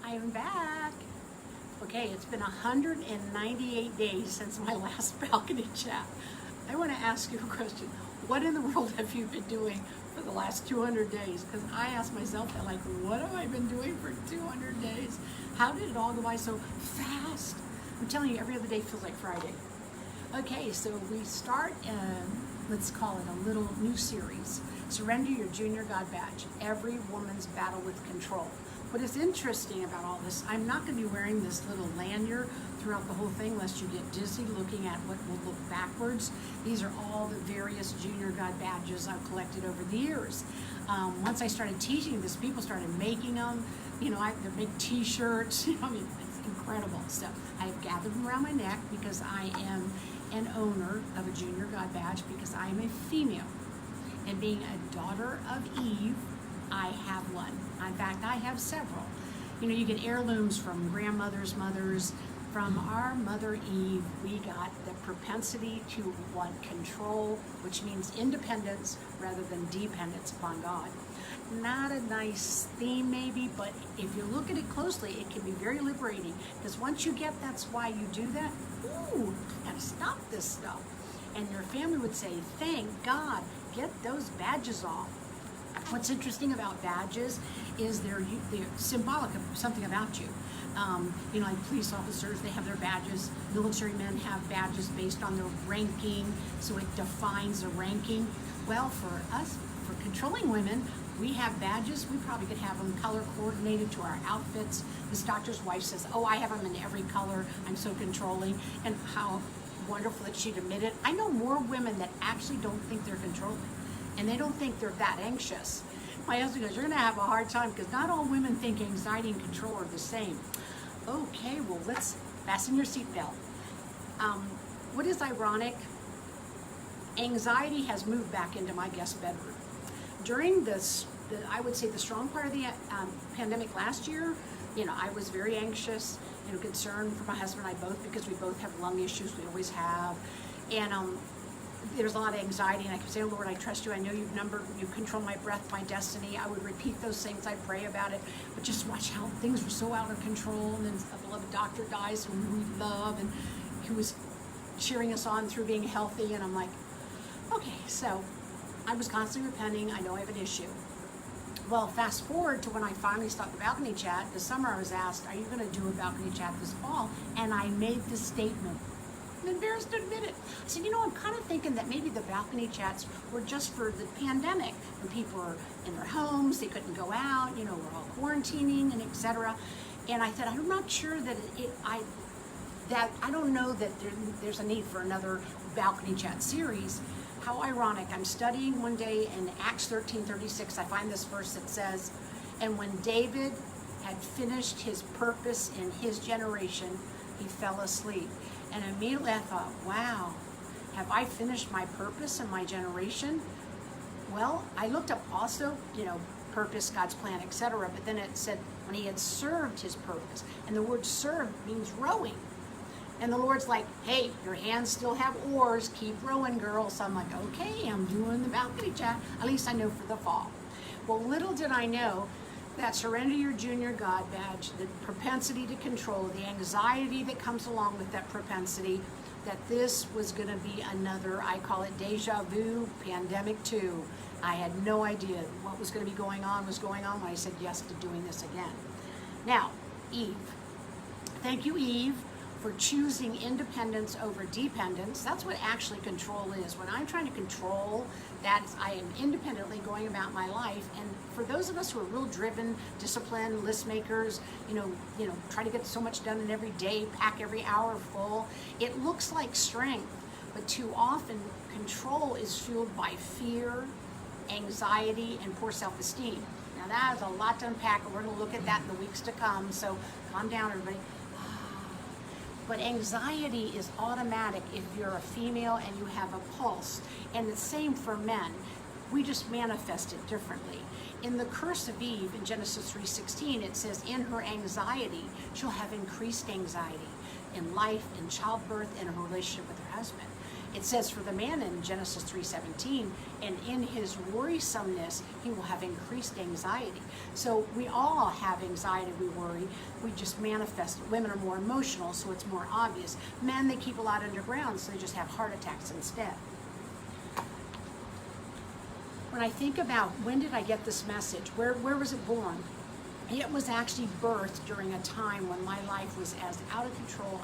I'm back. Okay, it's been 198 days since my last balcony chat. I want to ask you a question. What in the world have you been doing for the last 200 days? Because I ask myself that, like, what have I been doing for 200 days? How did it all go by so fast? I'm telling you, every other day feels like Friday. Okay, so we start, let's call it a little new series. Surrender Your Junior God Badge, Every Woman's Battle with Control. What is interesting about all this, I'm not going to be wearing this little lanyard throughout the whole thing lest you get dizzy looking at what will look backwards. These are all the various Junior God badges I've collected over the years. Once I started teaching this, people started making them. You know, they're big t-shirts. I mean, it's incredible stuff. I have gathered them around my neck because I am an owner of a Junior God badge because I am a female. And being a daughter of Eve, I have one. In fact, I have several. You know, you get heirlooms from grandmothers, mothers. From our mother Eve, we got the propensity to want control, which means independence rather than dependence upon God. Not a nice theme maybe, but if you look at it closely, it can be very liberating. Because once you get that's why you do that, ooh, I gotta stop this stuff. And your family would say, thank God, get those badges off. What's interesting about badges is they're symbolic of something about you. You know, like police officers, they have their badges. Military men have badges based on their ranking, so it defines a ranking. Well, for us, for controlling women, we have badges. We probably could have them color coordinated to our outfits. This doctor's wife says, oh, I have them in every color. I'm so controlling. And how wonderful that she'd admit it. I know more women that actually don't think they're controlling. And they don't think they're that anxious. My husband goes, you're gonna have a hard time because not all women think anxiety and control are the same. Okay, well, let's fasten your seatbelt. What is ironic? Anxiety has moved back into my guest bedroom. During this, I would say the strong part of the pandemic last year, you know, I was very anxious, you know, concerned for my husband and I both because we both have lung issues, we always have. And there's a lot of anxiety, and I could say, oh Lord, I trust you. I know you control my breath, my destiny. I would repeat those things. I pray about it, but just watch how things were so out of control. And then a beloved doctor dies who we love and who was cheering us on through being healthy. And I'm like, okay, so I was constantly repenting. I know I have an issue. Well, fast forward to when I finally stopped the balcony chat. This summer I was asked, are you going to do a balcony chat this fall? And I made this statement. I'm embarrassed to admit it. I said, you know, I'm kind of thinking that maybe the balcony chats were just for the pandemic when people were in their homes, they couldn't go out, you know, we're all quarantining and etc. And I said, I'm not sure that I don't know that there's a need for another balcony chat series. How ironic. I'm studying one day in Acts 13:36. I find this verse that says, and when David had finished his purpose in his generation, he fell asleep. And immediately I thought, wow, have I finished my purpose in my generation? Well, I looked up also, you know, purpose, God's plan, etc. But then it said when he had served his purpose. And the word served means rowing. And the Lord's like, hey, your hands still have oars. Keep rowing, girl. So I'm like, okay, I'm doing the balcony chat. At least I know for the fall. Well, little did I know that Surrender Your Junior God badge, the propensity to control, the anxiety that comes along with that propensity, that this was going to be another, I call it deja vu, pandemic 2. I had no idea what was going to be going on when I said yes to doing this again. Now, Eve. Thank you, Eve, for choosing independence over dependence. That's what actually control is. When I'm trying to control, I am independently going about my life. And for those of us who are real driven, disciplined, list makers, you know, try to get so much done in every day, pack every hour full, it looks like strength. But too often, control is fueled by fear, anxiety, and poor self-esteem. Now that is a lot to unpack, and we're going to look at that in the weeks to come. So calm down, everybody. But anxiety is automatic if you're a female and you have a pulse. And the same for men. We just manifest it differently. In the curse of Eve in Genesis 3:16, it says, in her anxiety, she'll have increased anxiety in life, in childbirth, in her relationship with her husband. It says for the man in Genesis 3:17, and in his worrisomeness, he will have increased anxiety. So we all have anxiety, we worry. We just manifest it. Women are more emotional, so it's more obvious. Men, they keep a lot underground, so they just have heart attacks instead. When I think about when did I get this message, where was it born? It was actually birthed during a time when my life was as out of control,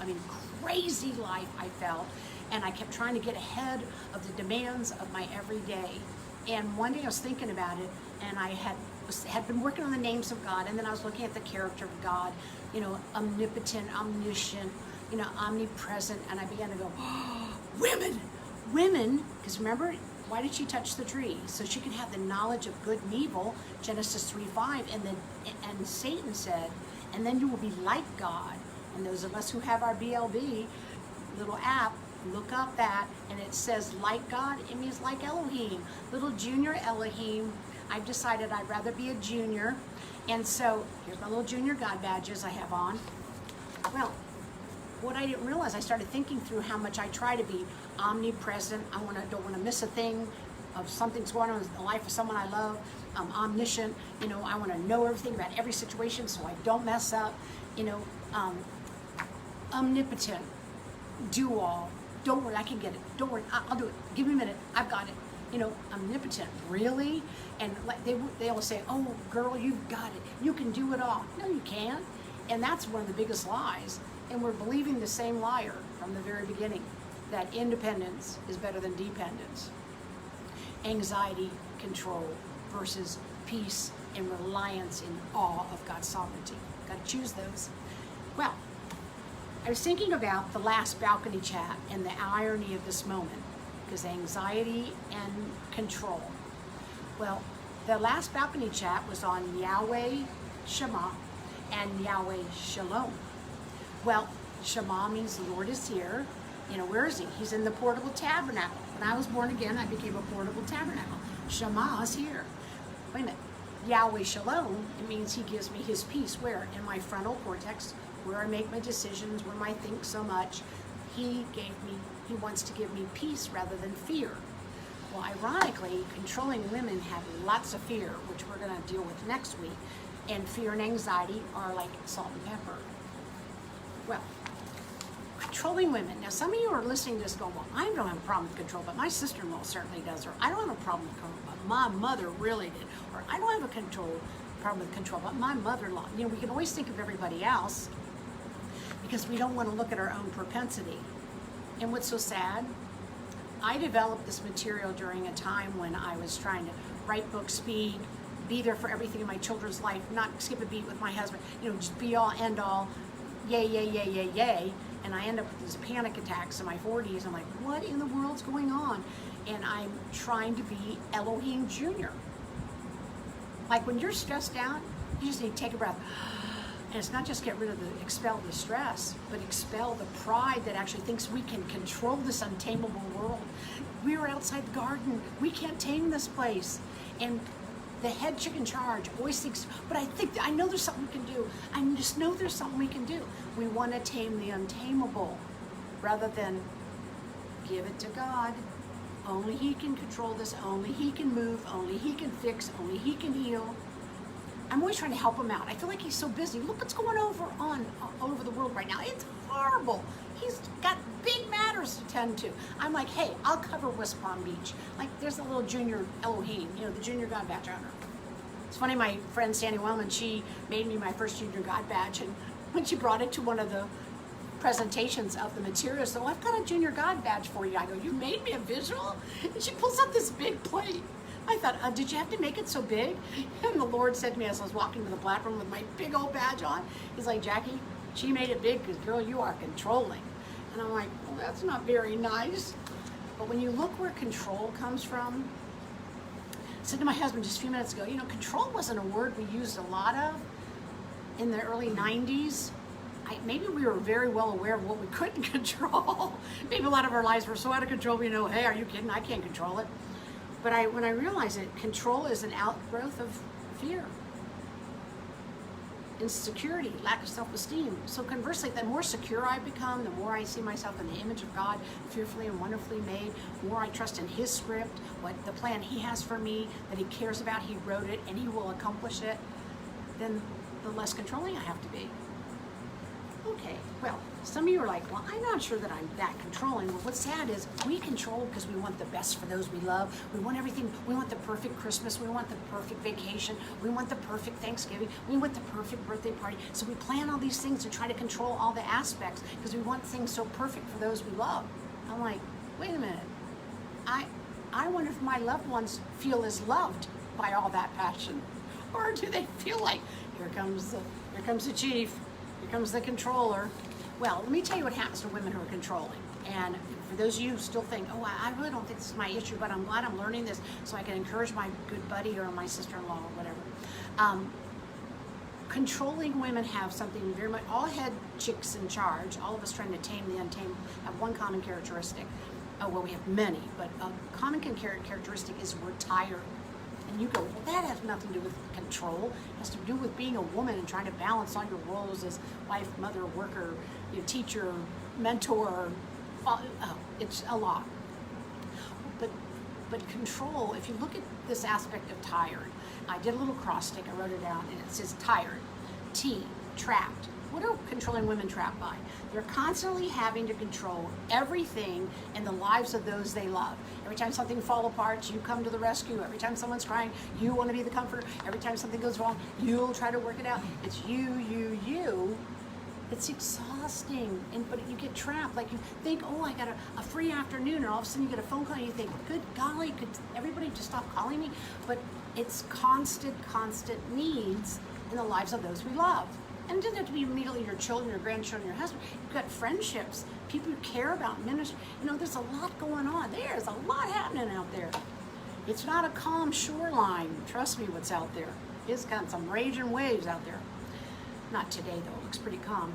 crazy life I felt, and I kept trying to get ahead of the demands of my everyday. And one day I was thinking about it, and I had been working on the names of God, and then I was looking at the character of God, omnipotent, omniscient, omnipresent, and I began to go, oh, women, because remember, why did she touch the tree? So she could have the knowledge of good and evil, Genesis 3:5, and Satan said, and then you will be like God. And those of us who have our BLB little app, look up that, and it says like God, it means like Elohim, little junior Elohim. I've decided I'd rather be a junior, and so here's my little junior God badges I have on. Well, what I didn't realize, I started thinking through how much I try to be omnipresent. I don't want to miss a thing of something's going on in the life of someone I love. I'm omniscient. I want to know everything about every situation so I don't mess up. Omnipotent, do all. Don't worry, I can get it. Don't worry, I'll do it. Give me a minute, I've got it. Omnipotent, really? And like they always say, oh, girl, you've got it. You can do it all. No, you can't. And that's one of the biggest lies. And we're believing the same liar from the very beginning, that independence is better than dependence. Anxiety, control, versus peace and reliance in awe of God's sovereignty. Got to choose those. Well, I was thinking about the last balcony chat and the irony of this moment, because anxiety and control. Well, the last balcony chat was on Yahweh Shema and Yahweh Shalom. Well, Shema means the Lord is here. Where is he? He's in the portable tabernacle. When I was born again, I became a portable tabernacle. Shema is here. Wait a minute. Yahweh Shalom, it means he gives me his peace. Where? In my frontal cortex, where I make my decisions, where I think so much. He wants to give me peace rather than fear. Well, ironically, controlling women have lots of fear, which we're going to deal with next week. And fear and anxiety are like salt and pepper. Well, controlling women. Now, some of you are listening to this going, well, I don't have a problem with control, but my sister-in-law certainly does. Or I don't have a problem with control, but my mother really did. Or I don't have a problem with control, but my mother-in-law. We can always think of everybody else because we don't want to look at our own propensity. And what's so sad, I developed this material during a time when I was trying to write books, speed, be there for everything in my children's life, not skip a beat with my husband, just be all, end all, yay, yay, yay, yay, yay. And I end up with these panic attacks in my 40s. I'm like, what in the world's going on? And I'm trying to be Elohim Junior. Like when you're stressed out, you just need to take a breath. And it's not just expel the stress, but expel the pride that actually thinks we can control this untamable world. We are outside the garden. We can't tame this place. And the head chick in charge always thinks, but I know there's something we can do. I just know there's something we can do. We want to tame the untamable rather than give it to God. Only he can control this. Only he can move. Only he can fix. Only he can heal. I'm always trying to help him out. I feel like he's so busy. Look what's going on all over the world right now. It's horrible. He's got big matters to tend to. I'm like, hey, I'll cover West Palm Beach. Like, there's a little junior Elohim, the junior God badge on her. It's funny, my friend Sandy Wellman, she made me my first junior God badge, and when she brought it to one of the presentations of the materials, so I've got a junior God badge for you. I go, you made me a visual? And she pulls out this big plate. I thought, did you have to make it so big? And the Lord said to me as I was walking to the platform with my big old badge on, he's like, Jackie, she made it big because, girl, you are controlling. And I'm like, well, that's not very nice. But when you look where control comes from, I said to my husband just a few minutes ago, control wasn't a word we used a lot of in the early 90s. Maybe we were very well aware of what we couldn't control. Maybe a lot of our lives were so out of control, hey, are you kidding? I can't control it. But when I realized that control is an outgrowth of fear. insecurity, lack of self-esteem. So conversely, the more secure I become, the more I see myself in the image of God, fearfully and wonderfully made, the more I trust in His script, what the plan He has for me, that He cares about, He wrote it, and He will accomplish it, then the less controlling I have to be. Okay, well, some of you are like, well, I'm not sure that I'm that controlling. Well, what's sad is we control because we want the best for those we love. We want everything. We want the perfect Christmas. We want the perfect vacation. We want the perfect Thanksgiving. We want the perfect birthday party. So we plan all these things to try to control all the aspects because we want things so perfect for those we love. I'm like, wait a minute. I wonder if my loved ones feel as loved by all that passion. Or do they feel like, here comes the chief, here comes the controller. Well, let me tell you what happens to women who are controlling. And for those of you who still think, oh, I really don't think this is my issue, but I'm glad I'm learning this so I can encourage my good buddy or my sister-in-law or whatever. Controlling women have something very much, all head chicks in charge, all of us trying to tame the untamed, have one common characteristic. Oh, well, we have many, but a common characteristic is we're tired. And you go, well, that has nothing to do with control. It has to do with being a woman and trying to balance all your roles as wife, mother, worker, teacher, mentor. It's a lot. But control, if you look at this aspect of tired, I did a little cross stick, I wrote it down, and it says tired, T, trapped. What are controlling women trapped by? They're constantly having to control everything in the lives of those they love. Every time something falls apart, you come to the rescue. Every time someone's crying, you want to be the comforter. Every time something goes wrong, you'll try to work it out. It's you. It's exhausting, but you get trapped. Like you think, oh, I got a free afternoon, and all of a sudden you get a phone call, and you think, good golly, could everybody just stop calling me? But it's constant needs in the lives of those we love. And it doesn't have to be immediately your children, your grandchildren, your husband. You've got friendships, people who care about ministry. There's a lot going on. There's a lot happening out there. It's not a calm shoreline. Trust me, what's out there. It's got some raging waves out there. Not today, though. It looks pretty calm.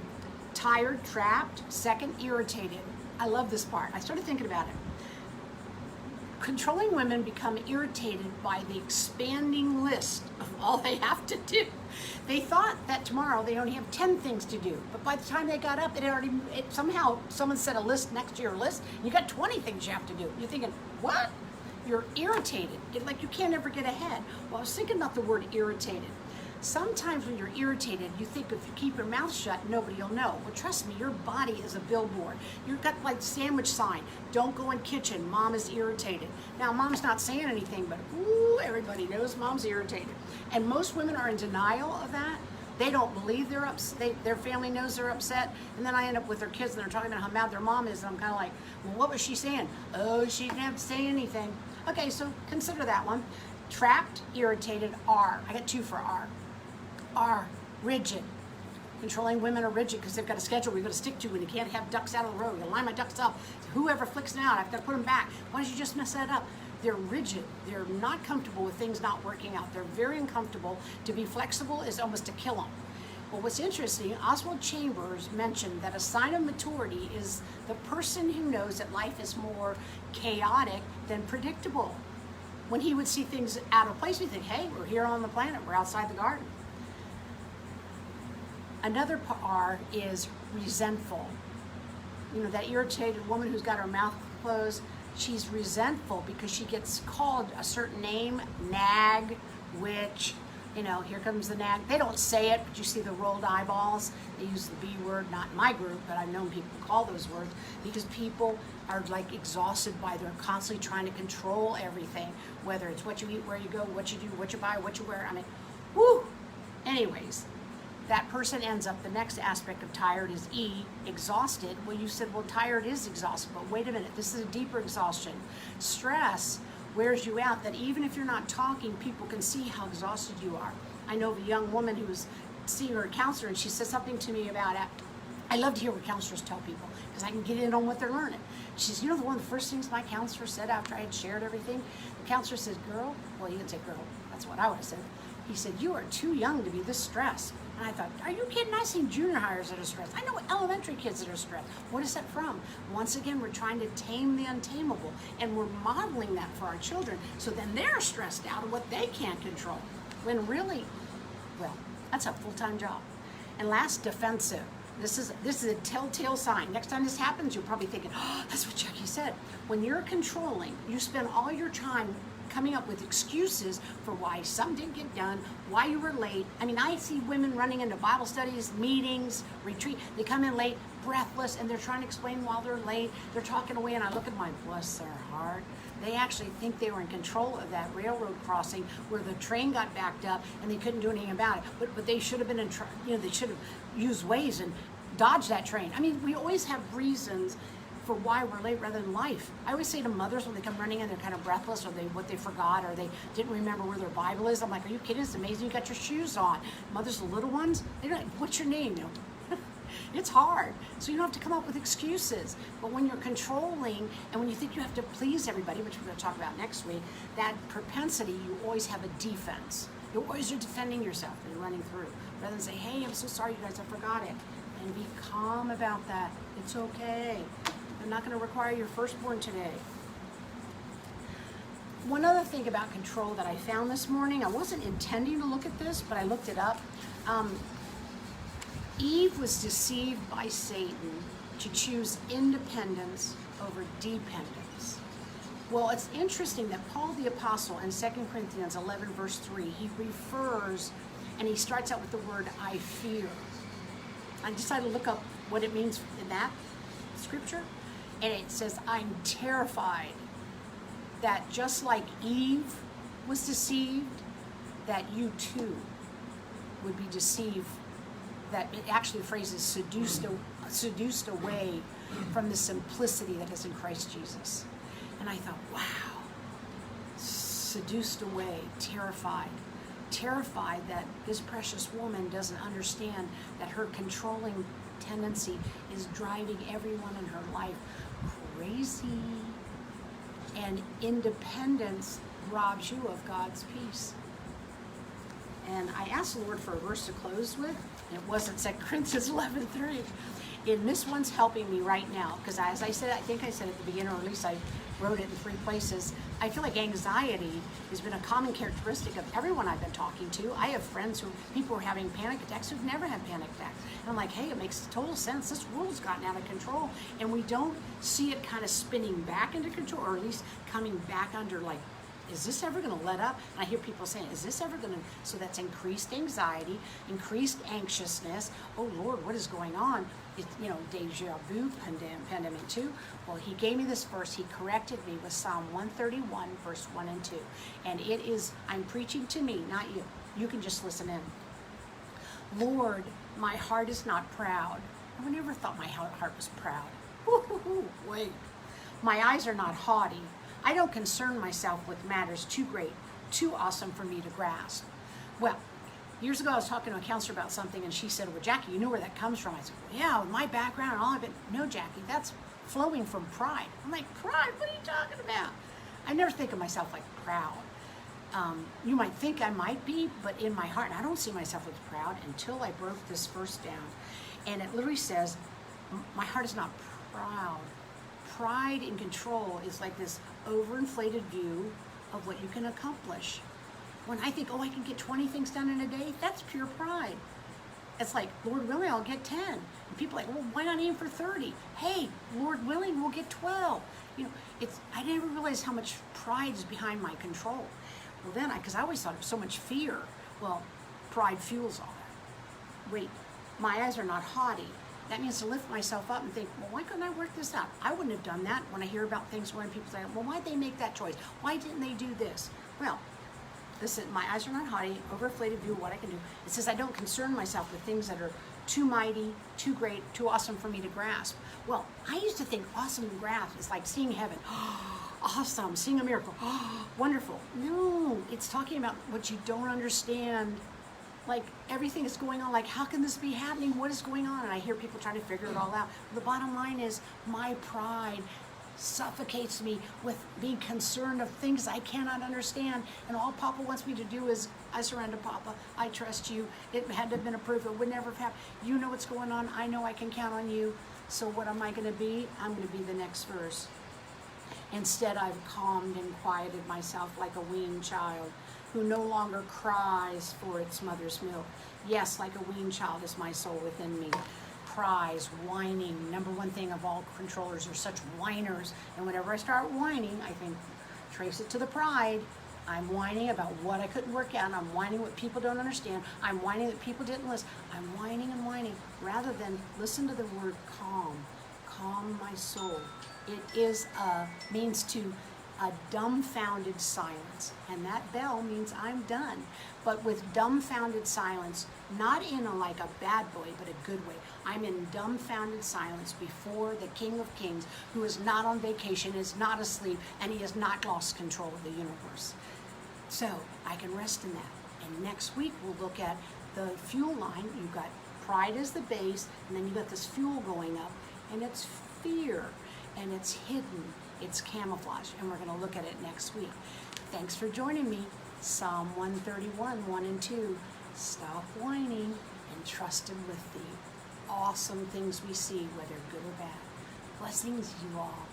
Tired, trapped. Second, irritated. I love this part. I started thinking about it. Controlling women become irritated by the expanding list of all they have to do. They thought that tomorrow they only have 10 things to do, but by the time they got up, somehow someone set a list next to your list, and you got 20 things you have to do. You're thinking, what? You're irritated. Like you can't ever get ahead. Well, I was thinking about the word irritated. Sometimes when you're irritated, you think if you keep your mouth shut, nobody will know. Well, trust me, your body is a billboard. You've got like sandwich sign. Don't go in kitchen. Mom is irritated. Now, mom's not saying anything, but ooh, everybody knows mom's irritated. And most women are in denial of that. They don't believe they're upset. Their family knows they're upset. And then I end up with their kids and they're talking about how mad their mom is. And I'm kind of like, well, what was she saying? Oh, she didn't have to say anything. Okay, so consider that one. Trapped, irritated, R. I got 2 for R. R, rigid. Controlling women are rigid because they've got a schedule we've got to stick to, and you can't have ducks out of the road. You line my ducks up. Whoever flicks them out, I've got to put them back. Why don't you just mess that up? They're rigid. They're not comfortable with things not working out. They're very uncomfortable. To be flexible is almost to kill them. Well, what's interesting, Oswald Chambers mentioned that a sign of maturity is the person who knows that life is more chaotic than predictable. When he would see things out of place, we think, hey, we're here on the planet. We're outside the garden. Another R is resentful. That irritated woman who's got her mouth closed, she's resentful because she gets called a certain name, nag, witch, here comes the nag. They don't say it, but you see the rolled eyeballs. They use the B word, not in my group, but I've known people call those words because people are like exhausted by they're constantly trying to control everything, whether it's what you eat, where you go, what you do, what you buy, what you wear. Whoo! Anyways, that person ends up, the next aspect of tired is E, exhausted. Well, you said, well, tired is exhausted, but wait a minute, this is a deeper exhaustion. Stress wears you out that even if you're not talking, people can see how exhausted you are. I know of a young woman who was seeing her counselor, and she said something to me about it. I love to hear what counselors tell people because I can get in on what they're learning. She says, one of the first things my counselor said after I had shared everything, the counselor says, girl, well, he didn't say girl, that's what I would have said. He said, you are too young to be this stressed. And I thought, are you kidding? I've seen junior hires that are stressed. I know elementary kids that are stressed. What is that from? Once again, we're trying to tame the untamable, and we're modeling that for our children. So then they're stressed out of what they can't control. When really, well, that's a full-time job. And last, defensive. This is a telltale sign. Next time this happens, you're probably thinking, oh, that's what Jackie said. When you're controlling, you spend all your time coming up with excuses for why something didn't get done, why you were late. I mean, I see women running into Bible studies, meetings, retreat. They come in late, breathless, and they're trying to explain while they're late. They're talking away, and I look at my, bless their heart. They actually think they were in control of that railroad crossing where the train got backed up and they couldn't do anything about it. But they should have been they should have used Waze and dodged that train. I mean, we always have reasons for why we're late rather than life. I always say to mothers when they come running in, they're kind of breathless, or what they forgot, or they didn't remember where their Bible is. I'm like, are you kidding? It's amazing you got your shoes on. Mothers, the little ones, they're like, what's your name? It's hard. So you don't have to come up with excuses. But when you're controlling and when you think you have to please everybody, which we're going to talk about next week, that propensity, you always have a defense. You always are defending yourself and you're running through. Rather than say, hey, I'm so sorry you guys, I forgot it. And be calm about that. It's okay. I'm not going to require your firstborn today. One other thing about control that I found this morning, I wasn't intending to look at this, but I looked it up. Eve was deceived by Satan to choose independence over dependence. Well, it's interesting that Paul the Apostle in 2 Corinthians 11 verse 3, he refers and he starts out with the word I fear. I decided to look up what it means in that scripture, and it says, I'm terrified that just like Eve was deceived, that you too would be deceived. That it actually phrases seduced away from the simplicity that is in Christ Jesus. And I thought, wow, seduced away, terrified that this precious woman doesn't understand that her controlling tendency is driving everyone in her life crazy. And independence robs you of God's peace. And I asked the Lord for a verse to close with. And it wasn't 2 Corinthians 11:3. And this one's helping me right now. Because as I said, I think I said at the beginning, or at least I wrote it in 3 places, I feel like anxiety has been a common characteristic of everyone I've been talking to. I have friends people who are having panic attacks who've never had panic attacks. And I'm like, hey, it makes total sense. This world's gotten out of control. And we don't see it kind of spinning back into control, or at least coming back under, like, is this ever going to let up? And I hear people saying, is this ever going to? So that's increased anxiety, increased anxiousness. Oh, Lord, what is going on? It's, deja vu, pandemic too. Well, he gave me this verse. He corrected me with Psalm 131, verse 1 and 2. And it is, I'm preaching to me, not you. You can just listen in. Lord, my heart is not proud. I never thought my heart was proud. Wait. My eyes are not haughty. I don't concern myself with matters too great, too awesome for me to grasp. Well, years ago I was talking to a counselor about something, and she said, well, Jackie, you know where that comes from? I said, well, yeah, with my background and all of it. No, Jackie, that's flowing from pride. I'm like, pride? What are you talking about? I never think of myself like proud. You might think I might be, but in my heart, I don't see myself as proud until I broke this verse down. And it literally says, my heart is not proud. Pride and control is like this overinflated view of what you can accomplish. When I think, oh, I can get 20 things done in a day, that's pure pride. It's like, Lord willing, I'll get 10. And people are like, well, why not aim for 30? Hey, Lord willing, we'll get 12. I didn't realize how much pride is behind my control. Well, then, because I always thought of so much fear. Well, pride fuels all that. Wait, my eyes are not haughty. That means to lift myself up and think, well, why couldn't I work this out? I wouldn't have done that. When I hear about things when people say, well, why'd they make that choice? Why didn't they do this? Well, listen, my eyes are not haughty, overinflated view of what I can do. It says I don't concern myself with things that are too mighty, too great, too awesome for me to grasp. Well, I used to think awesome to grasp is like seeing heaven. Awesome, seeing a miracle. Wonderful. No, it's talking about what you don't understand. Like everything is going on, like how can this be happening? What is going on? And I hear people trying to figure it all out. The bottom line is my pride suffocates me with being concerned of things I cannot understand. And all Papa wants me to do is, I surrender, Papa. I trust you. It had to have been approved. It would never have happened. You know what's going on. I know I can count on you. So what am I going to be? I'm going to be the next verse. Instead, I've calmed and quieted myself like a weaned child who no longer cries for its mother's milk. Yes, like a weaned child is my soul within me. Cries, whining. Number one thing of all controllers are such whiners. And whenever I start whining, I think, trace it to the pride. I'm whining about what I couldn't work out. I'm whining what people don't understand. I'm whining that people didn't listen. I'm whining and whining rather than listen to the word calm. Calm my soul. It is means to a dumbfounded silence, and that bell means I'm done. But with dumbfounded silence, not in like a bad way, but a good way. I'm in dumbfounded silence before the King of Kings, who is not on vacation, is not asleep, and he has not lost control of the universe. So I can rest in that. And next week we'll look at the fuel line. You've got pride as the base, and then you've got this fuel going up, and it's fear, and it's hidden, it's camouflage, and we're going to look at it next week. Thanks for joining me. Psalm 131, 1 and 2. Stop whining and trust Him with the awesome things we see, whether good or bad. Blessings, you all.